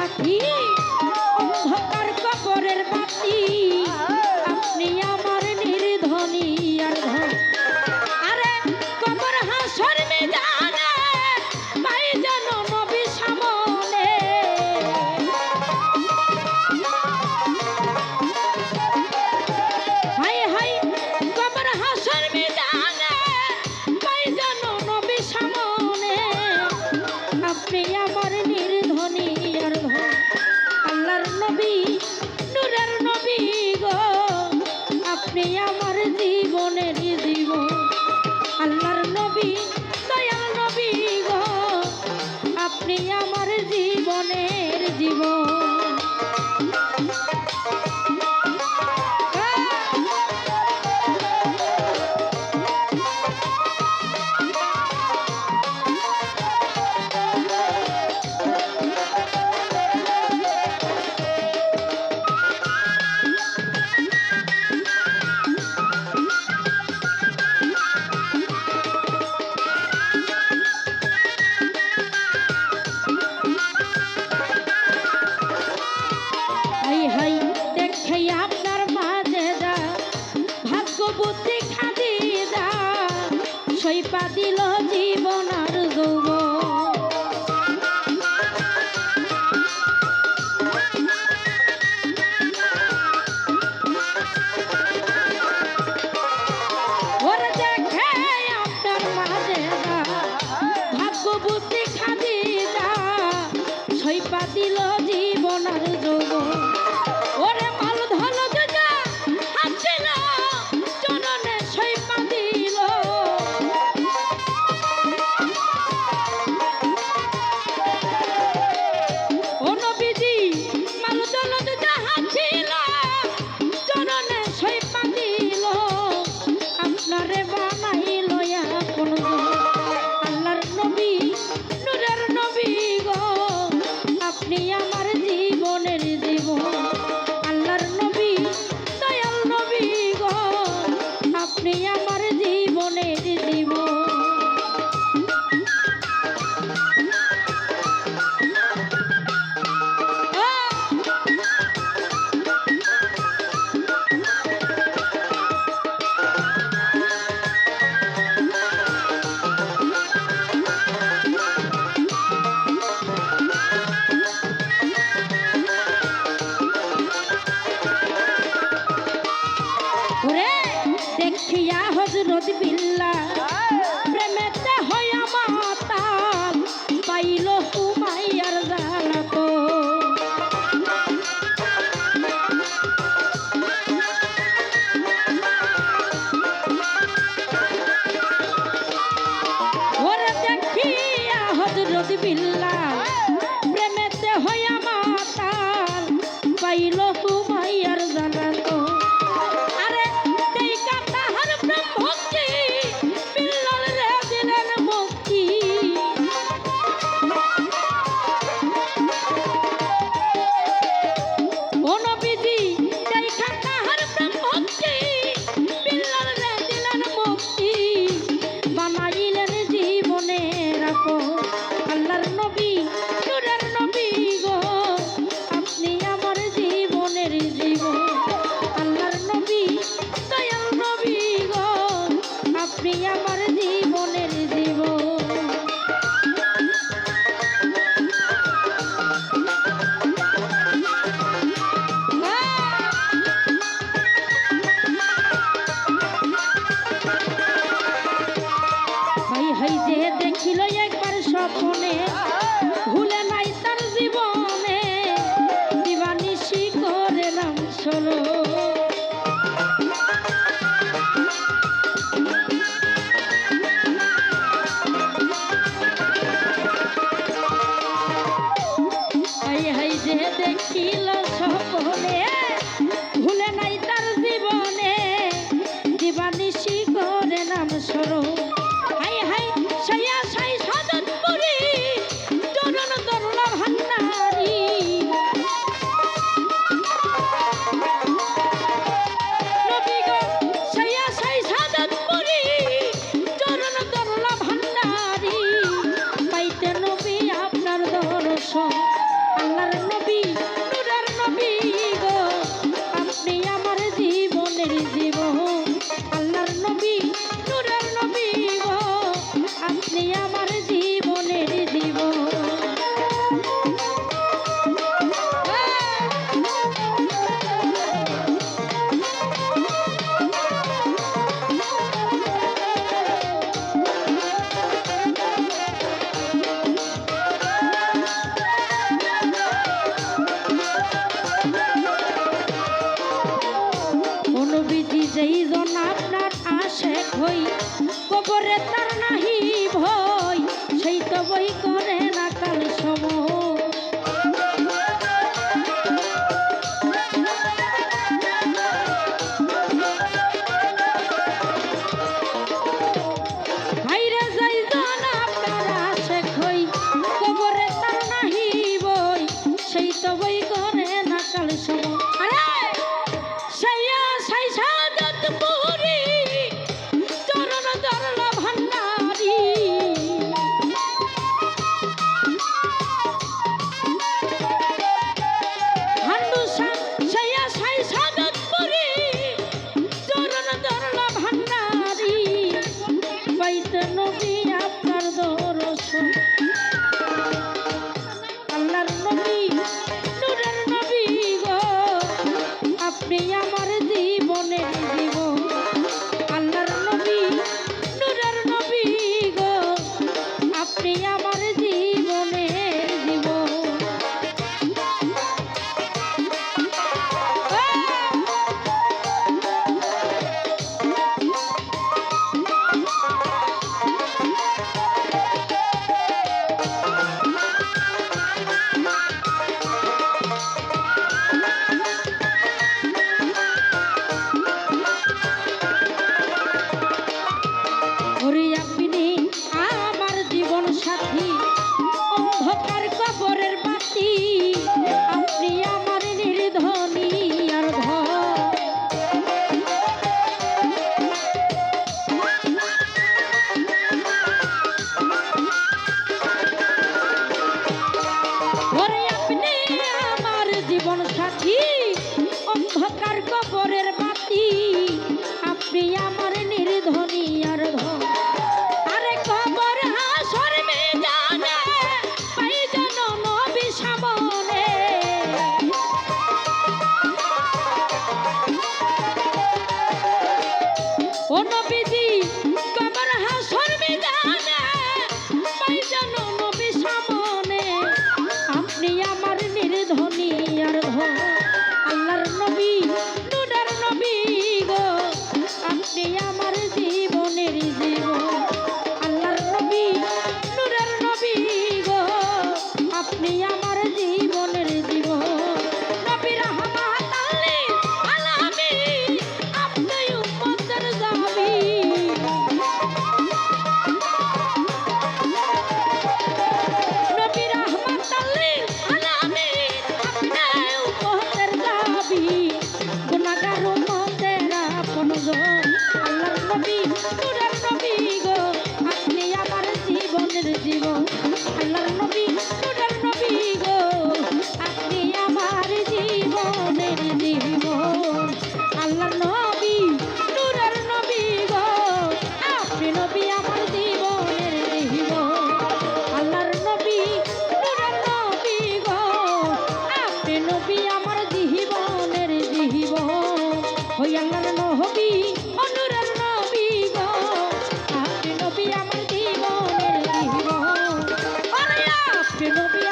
সাথী অন্ধকার কবরের বাতি আপনি আমার নির্ধনী আর ধন আরে কবর হাসর মিজানে পাই যেন নবী সামনে হাই হাই কবর হাসর মিজানে পাই যেন নবী সামনে আপনি আমার নির্ধনী আর ধন আল্লাহর নবী নূরের নবী গো আপনি আমার জীবনের জীবন আল্লাহর নবী দয়াল নবী গো আপনি আমার জীবনের জীবন বুদ্ধি খাদি দা সইপা দিল জীবন আর যৌবন ওরে দেখে আপনার মাঝে দা ভাগ্য বুদ্ধি খাদি দা সইপা দিল জীবন আর যৌবন ওরে মাল ধন যা হাসিল চরণে সইপা দিল ও নবীজি মাল ধন যা হাসিল চরণে সইপা দিল আপনারে বানাইল আপন আল্লাহর নবী নূরের নবী গো আপনি আমার জীবনের জীবন আল্লাহর নবী দয়াল নবী গো আপনি আমার জীবনের জীবন দেখিয়া হযরত বিল্লাহ প্রেমেতে হইয়া মাতাল পাইল উমাইয়ার জালাত ওরে দেখিয়া হযরত বিল্লাহ প্রেমেতে হইয়া মাতাল পাইল উমাইয়ার জালাত আল্লাহর নবী নূরের নবী গো আপনি আমার জীবনের জীবন আল্লাহর নবী দয়াল নবী গো আপনি আমার জীবনের জীবন হাই হাই যে দেখিল একবার স্বপ্নে ভুলে নাই তার জীবনে দিবানিশি করে নাম সলো হাই হাই যে দেখিল স্বপ্নে ভুলে নাই তার জীবনে দিবানিশি করে নাম সলো হাই হাই সাইয়া সাই সাদত পুরি চরণ দরলা ভান্ডারি নবী গো সাইয়া সাই সাদত পুরি চরণ দরলা ভান্ডারি পাইতে নবী আপনার দর্শন আল্লাহর নবী